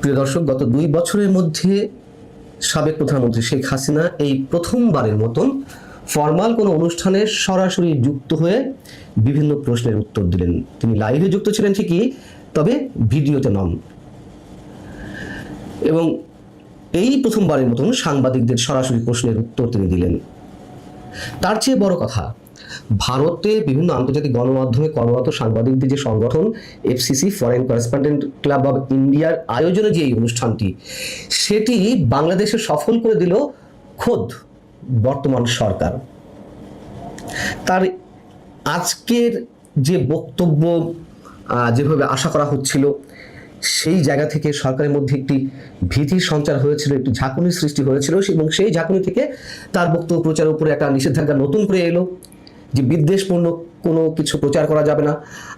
প্রিয় দর্শক, গত 2 বছরের মধ্যে সাবেক প্রধানমন্ত্রী শেখ হাসিনা এই প্রথমবারের মতন ফরমাল কোনো অনুষ্ঠানে সরাসরি যুক্ত হয়ে বিভিন্ন প্রশ্নের উত্তর দিলেন। তিনি লাইভে যুক্ত ছিলেন ঠিকই, তবে ভিডিওতে নন। এবং এই প্রথমবারের মতন সাংবাদিকদের সরাসরি প্রশ্নের উত্তর তিনি দিলেন। তার চেয়ে বড় কথা, ভারতে বিভিন্ন আন্তর্জাতিক গণমাধ্যমে কর্মরত সাংবাদিকদের যে সংগঠন FCC, foreign correspondent club of ইন্ডিয়ার আয়োজনে যে এই অনুষ্ঠানটি, সেটি বাংলাদেশে সফল করে দিল খোদ বর্তমান সরকার। তার আজকের যে বক্তব্য যেভাবে আশা করা হচ্ছিল, সেই জায়গা থেকে সরকারের মধ্যে একটি ভীতির সঞ্চার হয়েছিল, একটি ঝাঁকুনির সৃষ্টি হয়েছিল, এবং সেই ঝাঁকুনি থেকে তার বক্তব্য প্রচারের উপরে একটা নিষেধাজ্ঞা নতুন করে এলো যে বিদ্বেষপূর্ণ কোনো কিছু প্রচার করা যাবে না।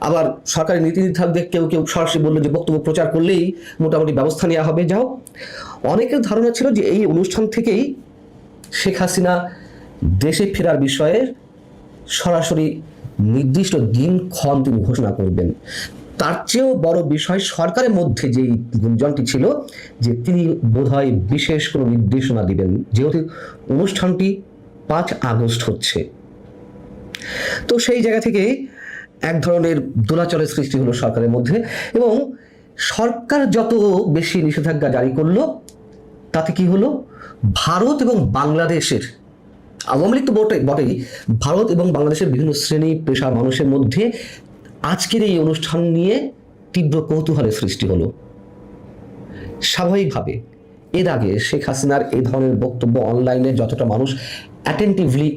আবার সরকারি নীতি নির্ধারকদের কেউ কেউ সরাসরি বললো যে বক্তব্য প্রচার করলেই মোটামুটি ব্যবস্থা নেওয়া হবে। যাও, অনেকের ধারণা ছিল যে এই অনুষ্ঠান থেকেই শেখ হাসিনা দেশে ফেরার বিষয়ে সরাসরি নির্দিষ্ট দিনক্ষণ তিনি ঘোষণা করবেন। তার চেয়েও বড় বিষয়, সরকারের মধ্যে যেই গুঞ্জনটি ছিল যে তিনি বোধহয় বিশেষ কোনো নির্দেশনা দিবেন, যেহেতু অনুষ্ঠানটি 5 আগস্ট হচ্ছে। তো সেই জায়গা থেকে এক ধরনের দোলাচলের সৃষ্টি হলো সরকারের মধ্যে, এবং সরকার যত বেশি নিষেধাজ্ঞা জারি করলো, তাতে কি হলো, ভারত এবং বাংলাদেশের, আওয়ামী লীগ তো বটেই, ভারত এবং বাংলাদেশের বিভিন্ন শ্রেণী পেশার মানুষের মধ্যে আজকের এই অনুষ্ঠান নিয়ে তীব্র কৌতূহলের সৃষ্টি হলো। স্বাভাবিকভাবে এর আগে শেখ হাসিনার এই ধরনের বক্তব্য অনলাইনে যতটা মানুষ অ্যাটেন্টিভলি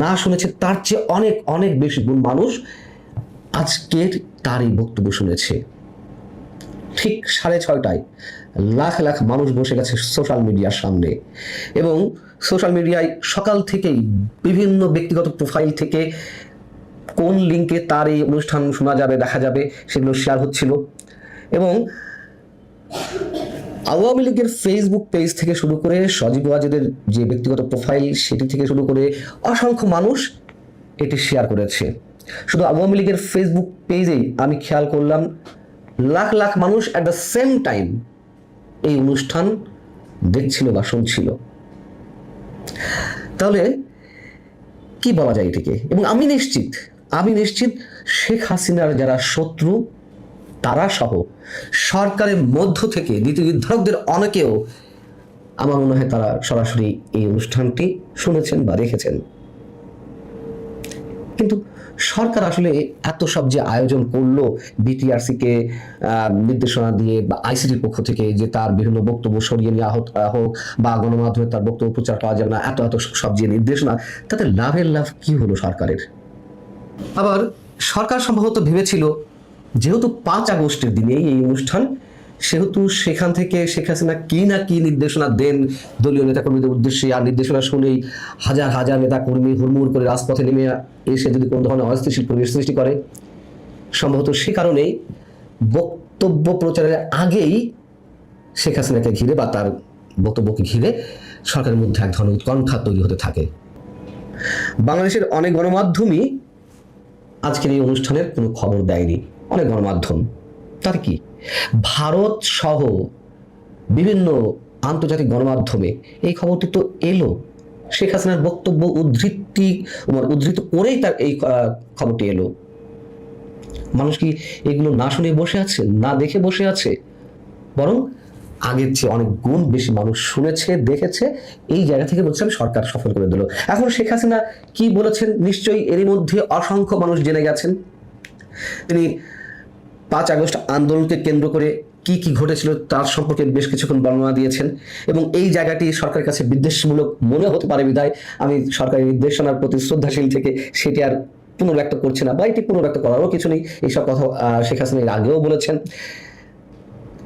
না শুনেছে, তার চেয়ে অনেক অনেক বেশি গুণ মানুষ আজকের তার এই বক্তব্য শুনেছে। ঠিক 6:30টায় লাখ লাখ মানুষ বসে গেছে সোশ্যাল মিডিয়ার সামনে, এবং সোশ্যাল মিডিয়ায় সকাল থেকেই বিভিন্ন ব্যক্তিগত প্রোফাইল থেকে কোন লিঙ্কে তার এই অনুষ্ঠান শোনা যাবে, দেখা যাবে, সেগুলো শেয়ার হচ্ছিল। এবং আওয়ামী লীগের ফেসবুক পেজ থেকে শুরু করে সজীব ওয়াজেদের যে ব্যক্তিগত প্রোফাইল, সেটি থেকে শুরু করে অসংখ্য মানুষ এটি শেয়ার করেছে। শুধু আওয়ামী লীগের ফেসবুক পেজেই আমি খেয়াল করলাম লাখ লাখ মানুষ অ্যাট দ্য সেম টাইম এই অনুষ্ঠান দেখছিল বা শুনছিল। তাহলে কি বলা যায় এটিকে? এবং আমি নিশ্চিত শেখ হাসিনার যারা শত্রু, তারা সহ সরকারের মধ্য থেকে নীতি নির্ধারকদের অনেকেও আমার মনে হয় তারা সরাসরি এই অনুষ্ঠানটি শুনেছেন বা দেখেছেন। কিন্তু সরকার আসলে এত সব যে আয়োজন করলো, বিটিআরসি কে নির্দেশনা দিয়ে বা আইসিটির পক্ষ থেকে যে তার বিভিন্ন বক্তব্য সরিয়ে নেওয়া হোক, বা গণমাধ্যমে তার বক্তব্য প্রচার করা যাবে না, এত সব যে নির্দেশনা, তাতে লাভের লাভ কি হলো সরকারের? আবার সরকার সম্ভবত ভেবেছিল যেহেতু 5 আগস্টের দিনে এই অনুষ্ঠান, সেহেতু সেখান থেকে শেখ হাসিনা কি না কি নির্দেশনা দেন দলীয় নেতাকর্মীদের উদ্দেশ্যে, আর নির্দেশনা শুনেই হাজার হাজার নেতাকর্মী হুড়মুড় করে রাজপথে নেমে এসে যদি কোনো ধরনের অস্থিতিশীল পরিবেশ সৃষ্টি করে, সম্ভবত সে কারণেই বক্তব্য প্রচারের আগেই শেখ হাসিনাকে ঘিরে বা তার বক্তব্যকে ঘিরে সরকারের মধ্যে এক ধরনের উৎকণ্ঠা তৈরি হতে থাকে। বাংলাদেশের অনেক গণমাধ্যমই আজকের এই অনুষ্ঠানের কোনো খবর দেয়নি। অনেক গণমাধ্যম, তার কি, ভারত সহ বিভিন্ন আন্তর্জাতিক গণমাধ্যমে এই খবরটি তো এলো, শেখ হাসিনার বক্তব্য উদ্ধৃত করেই তার এই খবরটি এলো। মানুষ কি এগুলো না শুনে বসে আছে, না দেখে বসে আছে? বরং আগের চেয়ে অনেক গুণ বেশি মানুষ শুনেছে, দেখেছে। এই জায়গা থেকে বলছেন সরকার সফল করে দিল। এখন শেখ হাসিনা কি বলেছেন নিশ্চয়ই এরই মধ্যে অসংখ্য মানুষ জেনে গেছেন। তিনি 5 আগস্ট আন্দোলনকে কেন্দ্র করে কি কি ঘটেছিল তার সম্পর্কে বেশ কিছুক্ষণ বর্ণনা দিয়েছেন, এবং এই জায়গাটি সরকারের কাছে বিদ্বেষমূলক মনে হতে পারে বিধায় আমি সরকারি নির্দেশনার প্রতি শ্রদ্ধাশীল থেকে সেটি আর পুনর্ব্যক্ত করছি না, বা এটি পুনর্ব্যক্ত করারও কিছু নেই। এইসব কথা শেখ হাসিনা এর আগেও বলেছেন।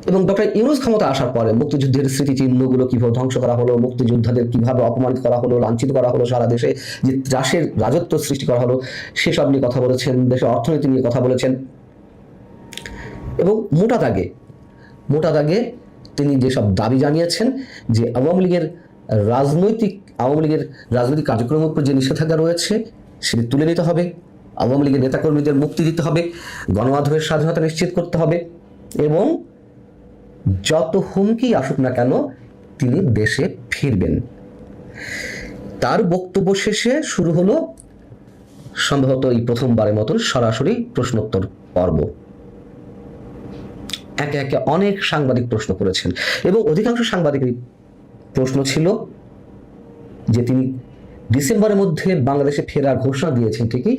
এবং ডক্টর ইউনূস ক্ষমতা আসার পরে মুক্তিযুদ্ধের স্মৃতিচিহ্নগুলো কিভাবে ধ্বংস করা হলো, মুক্তিযোদ্ধাদের কিভাবে অপমানিত করা হলো, লাঞ্ছিত করা হলো, সারা দেশে যে ত্রাসের রাজত্ব সৃষ্টি করা হলো, সেসব নিয়ে কথা বলেছেন, দেশের অর্থনীতি নিয়ে কথা বলেছেন। এবং মোটা দাগে তিনি যেসব দাবি জানিয়েছেন যে আওয়ামী লীগের রাজনৈতিক কার্যক্রমের উপর যে নিষেধাজ্ঞা রয়েছে সেটি তুলে নিতে হবে, আওয়ামী লীগের নেতাকর্মীদের মুক্তি দিতে হবে, গণমাধ্যমের স্বাধীনতা নিশ্চিত করতে হবে, এবং যত হুমকি আসুক না কেন তিনি দেশে ফিরবেন। তার বক্তব্য শেষে শুরু হলো সম্ভবত এই প্রথমবারের মতন সরাসরি প্রশ্নোত্তর পর্ব। একে একে অনেক সাংবাদিক প্রশ্ন করেছেন এবং অধিকাংশ সাংবাদিকের প্রশ্ন ছিল যে তিনি ডিসেম্বরের মধ্যে বাংলাদেশে ফেরার ঘোষণা দিয়েছেন ঠিকই,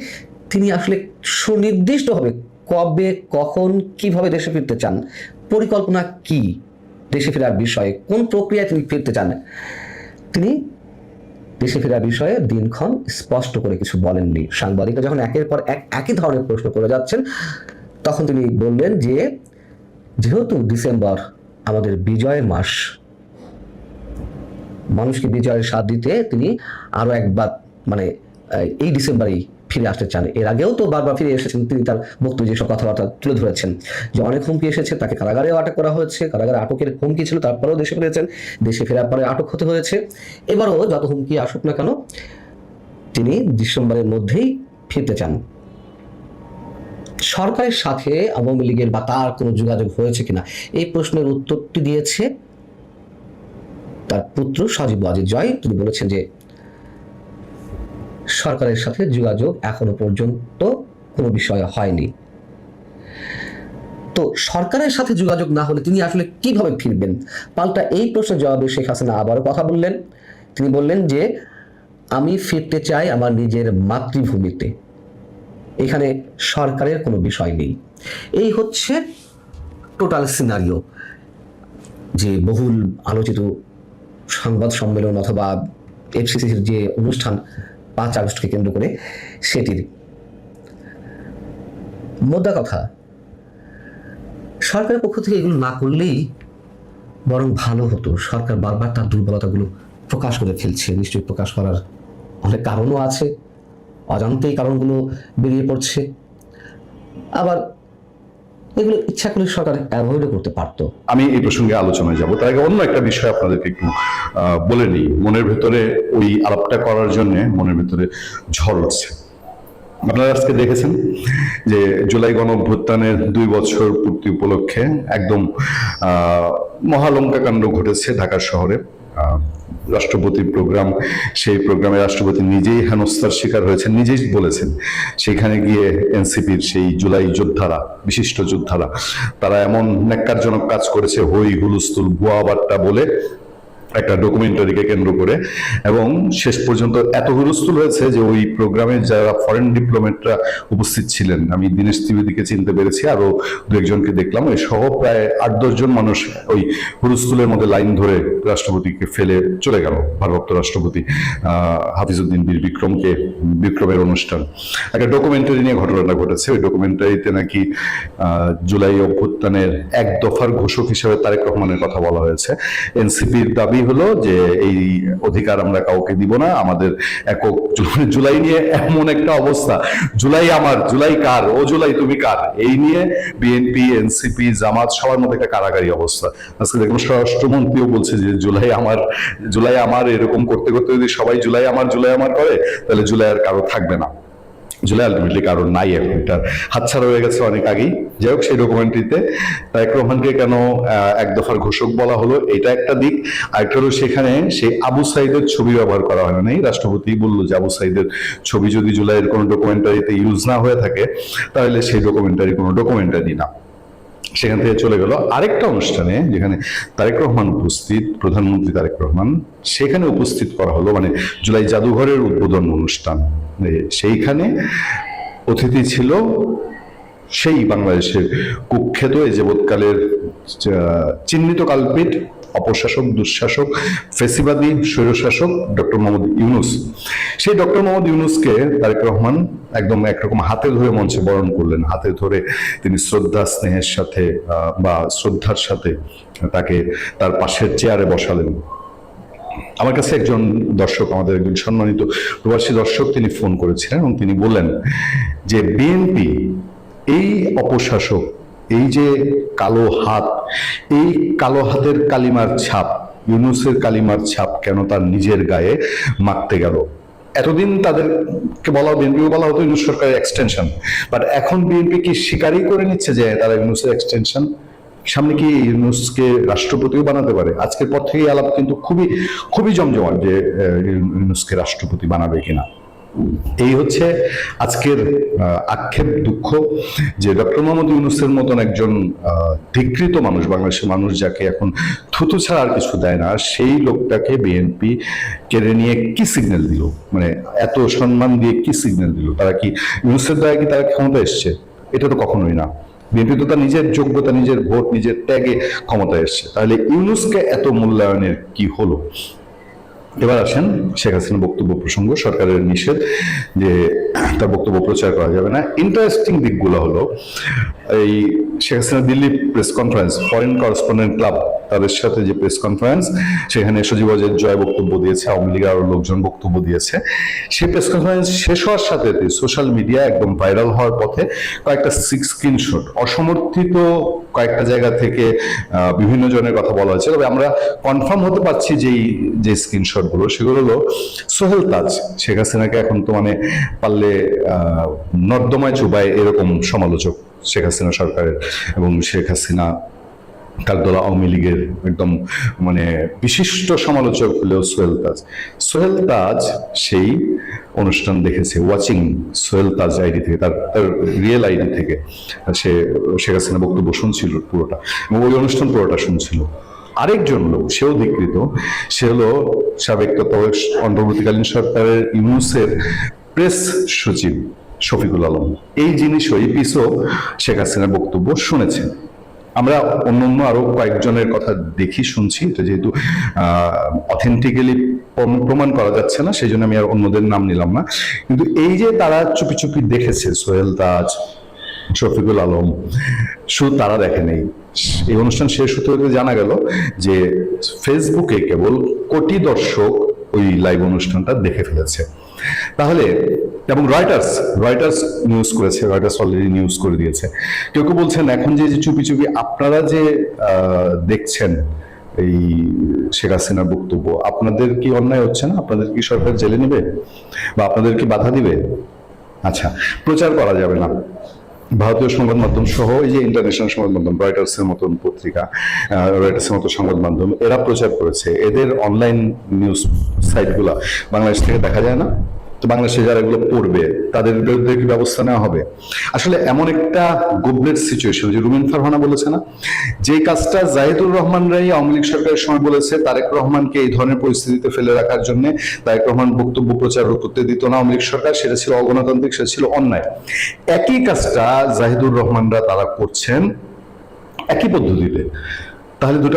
তিনি আসলে সুনির্দিষ্টভাবে কবে, কখন, কিভাবে দেশে ফিরতে চান, পরিকল্পনা কি দেশে ফেরার বিষয়ে, কোন প্রক্রিয়ায় তিনি ফিরতে চান, তিনি দেশে ফেরার বিষয়ে দিনক্ষণ স্পষ্ট করে কিছু বলেননি। সাংবাদিকরা যখন একের পর এক একই ধরনের প্রশ্ন করে যাচ্ছেন, তখন তিনি বললেন যে যেহেতু ডিসেম্বর আমাদের বিজয়ের মাস, মানুষকে বিজয়ের স্বাদ দিতে তিনি আরো একবার এই ডিসেম্বরেই ফিরে আসতে চান। এর আগেও তো বারবার ফিরে এসেছেন, তিনি তার বক্তব্যে যেসব কথাবার্তা তুলে ধরেছেন যে অনেক হুমকি এসেছে, তাকে কারাগারেও আটক করা হয়েছে, কারাগারে আটকের হুমকি ছিল, তারপরেও দেশে ফিরেছেন, দেশে ফেরার পরে আটক হতে হয়েছে। এবারও যত হুমকি আসুক না কেন তিনি ডিসেম্বরের মধ্যেই ফিরতে চান। সরকারের সাথে আওয়ামী লীগের বা তার কোনো যোগাযোগ হয়েছে কিনা এই প্রশ্নের উত্তরটি দিয়েছে তার পুত্র সজীব ওয়াজেদ জয়। তিনি বলেছেন যে সরকারের সাথে যোগাযোগ এখনো পর্যন্ত কোনো বিষয় হয়নি। তো সরকারের সাথে যোগাযোগ না হলে তিনি আসলে কিভাবে ফিরবেন? পাল্টা এই প্রশ্নের জবাবে শেখ হাসিনা আবারও কথা বললেন। তিনি বললেন যে আমি ফিরতে চাই আমার নিজের মাতৃভূমিতে, এখানে সরকারের কোনো বিষয় নেই। এই হচ্ছে টোটাল সিনারিও, যে বহুল আলোচিত সংবাদ সম্মেলন অথবা এফসিসির যে অনুষ্ঠান 5 আগস্টকে কেন্দ্র করে, সেটির মোদ্দা কথা সরকারের পক্ষ থেকে এগুলো না করলেই বরং ভালো হতো। সরকার বারবার তার দুর্বলতাগুলো প্রকাশ করে ফেলছে, নিশ্চয়ই প্রকাশ করার অনেক কারণও আছে, অজান্তেই কারণগুলো বেরিয়ে পড়ছে। আবার এগুলো ইচ্ছা করলে সরকার অ্যাভয়েডও করতে পারতো। আমি এই প্রসঙ্গে আলোচনায় যাব, তার আগে অন্য একটা বিষয় আপনাদেরকে একটু বলে নিই। মনের ভেতরে ওই আলাপটা করার জন্য মনের ভেতরে ঝড় উঠছে। আপনারা আজকে দেখেছেন যে জুলাই গণ অভ্যুত্থানের 2 বছর পূর্তি উপলক্ষে একদম মহালঙ্কা কাণ্ড ঘটেছে ঢাকা শহরে। রাষ্ট্রপতির প্রোগ্রাম, সেই প্রোগ্রামে রাষ্ট্রপতি নিজেই হেনস্থার শিকার হয়েছেন, নিজেই বলেছেন। সেখানে গিয়ে এনসিপির সেই জুলাই যোদ্ধারা, বিশিষ্ট যোদ্ধারা, তারা এমন ন্যাক্কারজনক কাজ করেছে, হই হুলস্থুল ভুয়া বার্তা বলে একটা ডকুমেন্টারিকে কেন্দ্র করে, এবং শেষ পর্যন্ত এত হুলস্থুল হয়েছে যে ওই প্রোগ্রামে যারা ফরেন ডিপ্লোমেটরা উপস্থিত ছিলেন, আমি দীনেশ ত্রিবেদীকে চিনতে পেরেছি, আরো 2-1জনকে দেখলাম, এই সহ প্রায় 8-10 জন মানুষ ওই হুলস্থুলের মধ্যে লাইন ধরে রাষ্ট্রপতিকে ফেলে চলে গেল। ভারপ্রাপ্ত রাষ্ট্রপতি হাফিজউদ্দিন বীর বিক্রমের অনুষ্ঠান, একটা ডকুমেন্টারি নিয়ে ঘটনাটা ঘটেছে। ওই ডকুমেন্টারিতে নাকি জুলাই অভ্যুত্থানের 1 দফার ঘোষক হিসেবে তারেক রহমানের কথা বলা হয়েছে। এনসিপির দাবি হলো যে এই অধিকার আমরা কাউকে দিব না, আমাদের একক জুলাই নিয়ে এমন একটা অবস্থা, জুলাই আমার, জুলাই কার, ও জুলাই তুমি কার, এই নিয়ে বিএনপি, এনসিপি, জামাত সবার মধ্যে একটা কারাগারি অবস্থা। আজকে দেখুন স্বরাষ্ট্রমন্ত্রীও বলছে যে জুলাই আমার, জুলাই আমার, এরকম করতে করতে যদি সবাই জুলাই আমার করে, তাহলে জুলাই আর কারো থাকবে না। জুলাই আলটিমেটলি কারণ নাই, এখন এটা হাতছাড়া হয়ে গেছে অনেক আগেই। যাই হোক, সেই ডকুমেন্টারিতে তারেক রহমানকে কেন 1 দফার ঘোষক বলা হলো, এটা একটা দিক। আরেকটা হলো সেখানে সেই আবু সাইদের ছবি ব্যবহার করা হয় না। রাষ্ট্রপতি বললো যে আবু সাইদের ছবি যদি জুলাইয়ের কোনো ডকুমেন্টারিতে ইউজ না হয়ে থাকে, তাহলে সেই ডকুমেন্টারি কোনো ডকুমেন্টারি না। সেখান থেকে চলে গেল আরেকটা অনুষ্ঠানে, যেখানে তারেক রহমান উপস্থিত, প্রধানমন্ত্রী তারেক রহমান, সেখানে উপস্থিত করা হলো জুলাই জাদুঘরের উদ্বোধন অনুষ্ঠান। সেইখানে অতিথি ছিল সেই বাংলাদেশের কুখ্যাত এ যাবৎকালের চিহ্নিত কালপিট, অপশাসক, দুঃশাসক, ফেসিবাদী স্বৈরশাসক ডক্টর মোহাম্মদ ইউনূস। সেই ডক্টর মোহাম্মদ ইউনূসকে তারেক রহমান একদম একরকম হাতে ধরে মঞ্চে বরণ করলেন। হাতে ধরে তিনি শ্রদ্ধা স্নেহের সাথে বা শ্রদ্ধার সাথে তাকে তার পাশের চেয়ারে বসালেন। আমার কাছে একজন দর্শক, আমাদের একজন সম্মানিত প্রবাসী দর্শক, তিনি ফোন করেছিলেন এবং তিনি বললেন যে বিএনপি এই অপশাসক, এই যে কালো হাত, এই কালো হাতের কালিমার ছাপ, ইউনূসের কালিমার ছাপ কেন তার নিজের গায়ে মাখতে গেল? এতদিন তাদেরকে বলা, বিএনপিও বলা হতো ইউনূস সরকারের এক্সটেনশন, বাট এখন বিএনপি কি স্বীকারই করে নিচ্ছে যে তারা ইউনূসের এক্সটেনশন? সামনে কি ইউনূসকে রাষ্ট্রপতিও বানাতে পারে? আজকের পর থেকেই আলাপ কিন্তু খুবই খুবই জমজমাট যে ইউনূসকে রাষ্ট্রপতি বানাবে কিনা। এই হচ্ছে আজকের আক্ষেপ, দুঃখ যে ডক্টর মোহাম্মদ ইউনূসের মতন একজন ধিকৃত মানুষ, বাংলাদেশের মানুষ যাকে এখন থুতু ছাড়া আর কিছু দেয় না, সেই লোকটাকে বিএনপি কেড়ে নিয়ে কি সিগন্যাল দিল, মানে এত সম্মান দিয়ে কি সিগন্যাল দিল? তারা কি ইউনূসের দ্বারা কি তারা ক্ষমতা এসছে? এটা তো কখনোই না। বিএনপি তো তার নিজের যোগ্যতা, নিজের ভোট, নিজের ত্যাগে ক্ষমতা এসছে। তাহলে ইউনূসকে এত মূল্যায়নের কি হলো? এবার আসেন শেখ হাসিনার বক্তব্য প্রসঙ্গ। সরকারের নিষেধ যে তার বক্তব্য প্রচার করা যাবে না। ইন্টারেস্টিং দিকগুলো হলো, এই Sheikh Hasina Delhi press conference, foreign correspondent club তাদের সাথে যে প্রেস কনফারেন্স, সেখানে সজীব ওয়াজেদ জয় বক্তব্য দিয়েছে, আওয়ামী লীগের আরো লোকজন বক্তব্য দিয়েছে। সেই প্রেস কনফারেন্স শেষ হওয়ার সাথে সোশ্যাল মিডিয়া একদম ভাইরাল হওয়ার পথে কয়েকটা স্ক্রিনশট অসমর্থিত কয়েকটা জায়গা থেকে বিভিন্ন জনের কথা বলা হয়েছে। তবে আমরা কনফার্ম হতে পারছি যে স্ক্রিনশট গুলো, সেগুলো হলো সোহেল তাজ শেখ হাসিনাকে এখন তো মানে পারলে নর্দমায় চুবায় এরকম সমালোচক শেখ হাসিনা সরকারের, এবং শেখ হাসিনা তার দল আওয়ামী লীগের একদম মানে বিশিষ্ট সমালোচক হলেও সোহেল তাজ সেই অনুষ্ঠান দেখেছে, ওয়াচিং সোহেল তাজ আইডি থেকে, তার রিয়েল আইডি থেকে সে শেখ হাসিনা বক্তব্য শুনছিল পুরোটা, এবং ওই অনুষ্ঠান পুরোটা শুনছিল। আরেকজন লোক, সেও ধিকৃত, সে হলো সাবেক অন্তর্বর্তীকালীন সরকারের ইউনূসের প্রেস সচিব শফিকুল আলম। এই জিনিসও, এই পিসও শেখ হাসিনার বক্তব্য শুনেছেন। আমরা অন্য আরো কয়েকজনের কথা দেখি, শুনছি, এটা যেহেতু অথেন্টিক্যালি প্রমাণ করা যাচ্ছে না, সেই জন্য আমি আর অন্যদের নাম নিলাম না। কিন্তু এই যে তারা চুপি চুপি দেখেছে, সোহেল তাজ, শফিকুল আলম, শুধু তারা দেখে নেই। এই অনুষ্ঠান শেষ হতে হতে জানা গেল যে ফেসবুকে কেবল কোটি দর্শক ওই লাইভ অনুষ্ঠানটা দেখে ফেলেছে। তাহলে, এবং রয়টার্স নিউজ করেছে, রয়টার্স অলরেডি নিউজ করে দিয়েছে। কেউ কেউ বলছেন এখন যে চুপি চুপি আপনারা যে দেখছেন এই শেখ হাসিনার বক্তব্য, আপনাদের কি অন্যায় হচ্ছে না? আপনাদের কি সরকার জেলে নেবে বা আপনাদের কি বাধা দিবে? আচ্ছা, প্রচার করা যাবে না। ভারতীয় সংবাদ মাধ্যম সহ এই যে ইন্টারন্যাশনাল সংবাদ মাধ্যম, রয়টার্সের মতন পত্রিকা, রয়টার্সের মতো সংবাদ মাধ্যম, এরা প্রচার করেছে। এদের অনলাইন নিউজ সাইটগুলা বাংলাদেশ থেকে দেখা যায় না? তো বাংলাদেশে যারা এগুলো পড়বে তাদের বিরুদ্ধে কি ব্যবস্থা নেওয়া হবে? আসলে এমন একটা গভর্নমেন্ট সিচুয়েশন, যে রুমিন ফারহানা বলেছে না, যে কাজটা জাহিদুর রহমানরাই আওয়ামী লীগ সরকারের সময় বলেছে তারেক রহমানকে এই ধরনের পরিস্থিতিতে ফেলে রাখার জন্য, তারেক রহমান বক্তব্য প্রচার করতে দিত না আওয়ামী লীগ সরকার, সেটা ছিল অগণতান্ত্রিক, সেটা ছিল অন্যায়। একই কাজটা জাহিদুর রহমানরা তারা করছেন একই পদ্ধতিতে। তাহলে দুটো